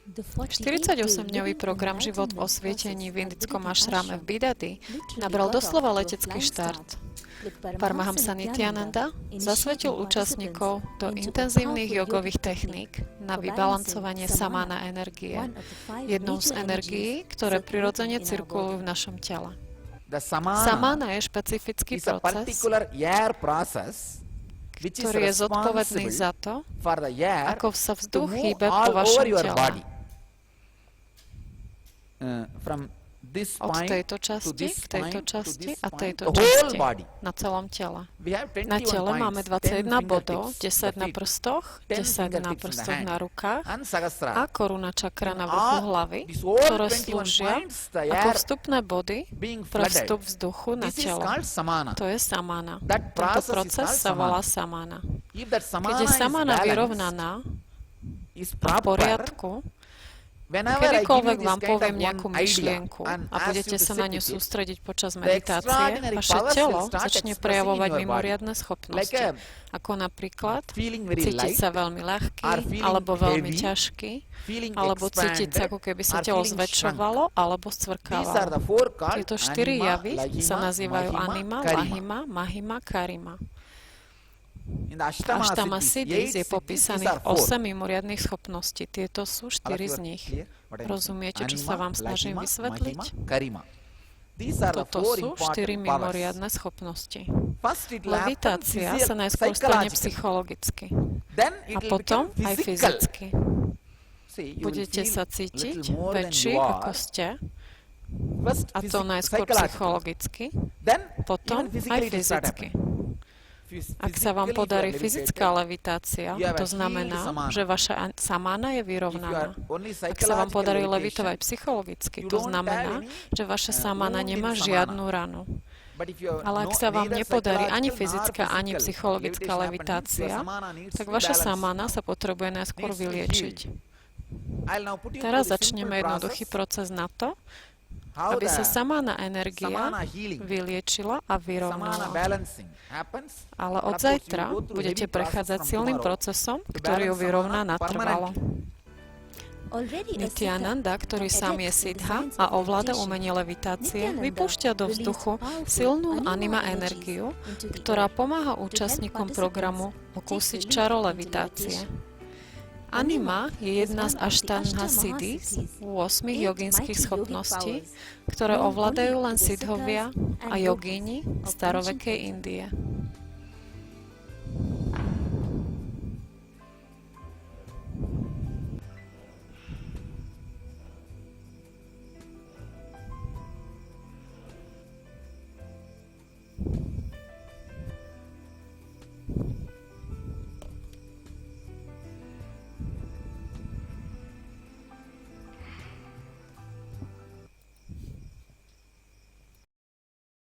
48-dňový program Život v osvietení v indickom ašráme v Bidadi nabral doslova letecký štart. Paramahamsa Nityananda zasvetil účastníkov do intenzívnych jogových techník na vybalancovanie samána energie, jednou z energií, ktoré prirodzene cirkulujú v našom tele. Samána je špecifický proces, ktorý je zodpovedný za to, ako sa vzduch hýbe po vašom tele. Od tejto časti k tejto časti a tejto časti na celom tele. Na tele máme 21 bodov, 10 na prstoch, 10 na prstoch na rukách a koruna čakra na vrchu hlavy, ktoré slúžia ako vstupné body pre vstup vzduchu na telo. To je samána. Tento proces sa volá samána. Keď je samána vyrovnaná a v poriadku, kedykoľvek vám poviem nejakú myšlienku a budete sa na ňu sústrediť počas meditácie, vaše telo začne prejavovať mimoriadne schopnosti, ako napríklad cítiť sa veľmi ľahký, alebo veľmi ťažký, alebo cítiť sa, ako keby sa telo zväčšovalo, alebo scvrkávalo. Tieto 4 javy sa nazývajú anima, lahima, mahima, karima. V Ashtama Siddhis je popísaných 8 mimoriadnych schopností. Tieto sú 4 z nich. Rozumiete, čo sa vám snažím vysvetliť? Toto sú 4 mimoriadne schopnosti. Levitácia sa najskôr stane psychologicky a potom aj fyzicky. Budete sa cítiť väčší, ako ste, a to najskôr psychologicky, potom aj fyzicky. Ak sa vám podarí fyzická levitácia, to znamená, že vaša samána je vyrovnaná. Ak sa vám podarí levitovať psychologicky, to znamená, že vaša samána nemá žiadnu ranu. Ale ak sa vám nepodarí ani fyzická, ani psychologická levitácia, tak vaša samána sa potrebuje najskôr vyliečiť. Teraz začneme jednoduchý proces na to, aby sa samána energia vyliečila a vyrovnala. Ale od zajtra budete prechádzať silným procesom, ktorý ju vyrovná natrvalo. Nityananda, ktorý sám je siddha a ovláda umenie levitácie, vypúšťa do vzduchu silnú anima energiu, ktorá pomáha účastníkom programu okúsiť čaro levitácie. Anima je jedna z Ashtanga Siddhis, 8 joginských schopností, ktoré ovládajú len siddhovia a jogíni starovekej Indie.